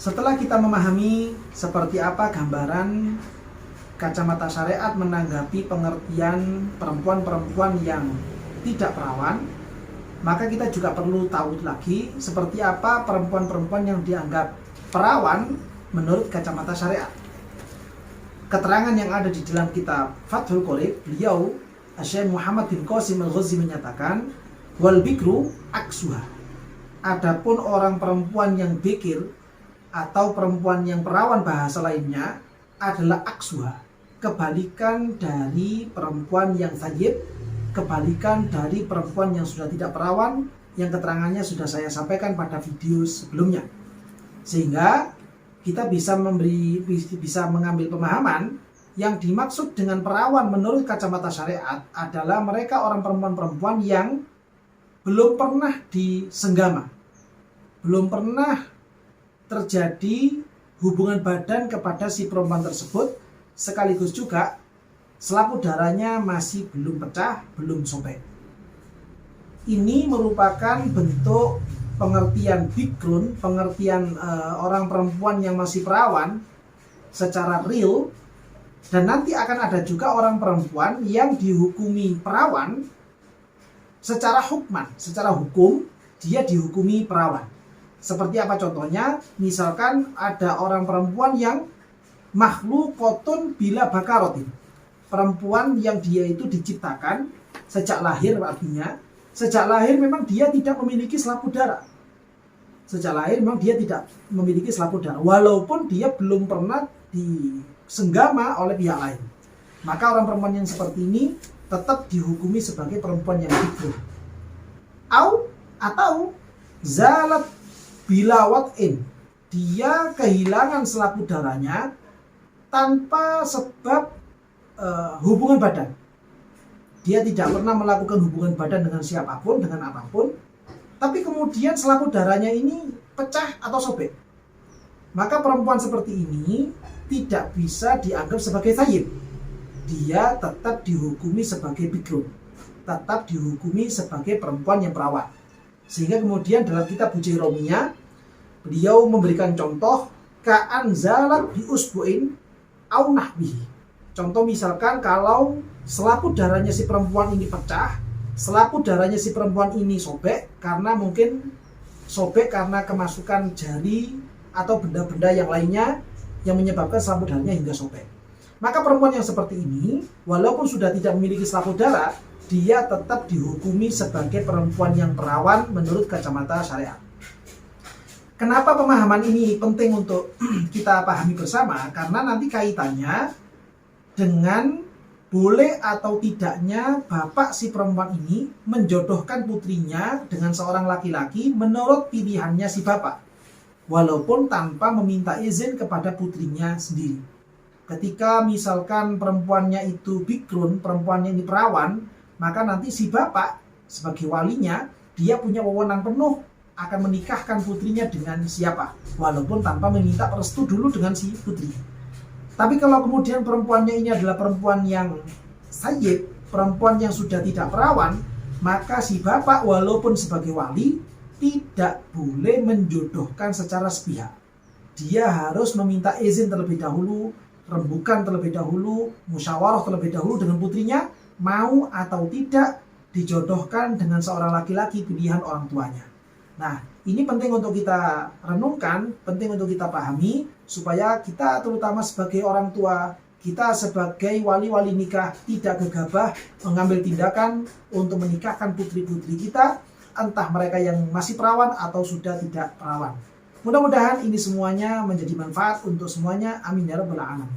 Setelah kita memahami seperti apa gambaran kacamata syariat menanggapi pengertian perempuan-perempuan yang tidak perawan, maka kita juga perlu tahu lagi seperti apa perempuan-perempuan yang dianggap perawan menurut kacamata syariat. Keterangan yang ada di dalam kitab Fathul Qorib, beliau Syekh Muhammad bin Qasim Al-Ghazi menyatakan, wal bikru aksuha. Adapun orang perempuan yang bikir atau perempuan yang perawan bahasa lainnya adalah aksuha, kebalikan dari perempuan yang sayyib, kebalikan dari perempuan yang sudah tidak perawan, yang keterangannya sudah saya sampaikan pada video sebelumnya. Sehingga kita bisa mengambil pemahaman yang dimaksud dengan perawan menurut kacamata syariat adalah mereka orang perempuan-perempuan yang belum pernah disenggama, belum pernah terjadi hubungan badan kepada si perempuan tersebut, sekaligus juga selaput darahnya masih belum pecah, belum sobek. Ini merupakan bentuk pengertian bikrun, pengertian orang perempuan yang masih perawan secara real. Dan nanti akan ada juga orang perempuan yang dihukumi perawan secara hukman, secara hukum dia dihukumi perawan. Seperti apa contohnya? Misalkan ada orang perempuan yang makhlukotun bila bakarotin, perempuan yang dia itu diciptakan sejak lahir, artinya sejak lahir memang dia tidak memiliki selaput darah. Sejak lahir memang dia tidak memiliki selaput darah, walaupun dia belum pernah disenggama oleh pihak lain. Maka orang perempuan yang seperti ini tetap dihukumi sebagai perempuan yang bikru. Atau zalat bila wat'in, dia kehilangan selaput darahnya tanpa sebab hubungan badan. Dia tidak pernah melakukan hubungan badan dengan siapapun, dengan apapun, tapi kemudian selaput darahnya ini pecah atau sobek. Maka perempuan seperti ini tidak bisa dianggap sebagai sayyid. Dia tetap dihukumi sebagai bikrun, tetap dihukumi sebagai perempuan yang perawan. Sehingga kemudian dalam kitab Bujairomiyah, beliau memberikan contoh ka'an zalat bi usbu'in au nahbihi. Contoh misalkan kalau selaput darahnya si perempuan ini pecah, selaput darahnya si perempuan ini sobek karena mungkin sobek karena kemasukan jari atau benda-benda yang lainnya yang menyebabkan selaput darahnya hingga sobek. Maka perempuan yang seperti ini, walaupun sudah tidak memiliki selaput darah, dia tetap dihukumi sebagai perempuan yang perawan menurut kacamata syariat. Kenapa pemahaman ini penting untuk kita pahami bersama? Karena nanti kaitannya dengan boleh atau tidaknya bapak si perempuan ini menjodohkan putrinya dengan seorang laki-laki menurut pilihannya si bapak, walaupun tanpa meminta izin kepada putrinya sendiri. Ketika misalkan perempuannya itu bikrun, perempuannya ini perawan, maka nanti si bapak sebagai walinya, dia punya wewenang penuh akan menikahkan putrinya dengan siapa, walaupun tanpa meminta restu dulu dengan si putri. Tapi kalau kemudian perempuannya ini adalah perempuan yang sayyid, perempuan yang sudah tidak perawan, maka si bapak walaupun sebagai wali tidak boleh menjodohkan secara sepihak. Dia harus meminta izin terlebih dahulu, rembukan terlebih dahulu, musyawarah terlebih dahulu dengan putrinya, mau atau tidak dijodohkan dengan seorang laki-laki pilihan orang tuanya. Nah, ini penting untuk kita renungkan, penting untuk kita pahami, supaya kita terutama sebagai orang tua, kita sebagai wali-wali nikah tidak gegabah mengambil tindakan untuk menikahkan putri-putri kita, entah mereka yang masih perawan atau sudah tidak perawan. Mudah-mudahan ini semuanya menjadi manfaat untuk semuanya. Amin ya rabbal alamin.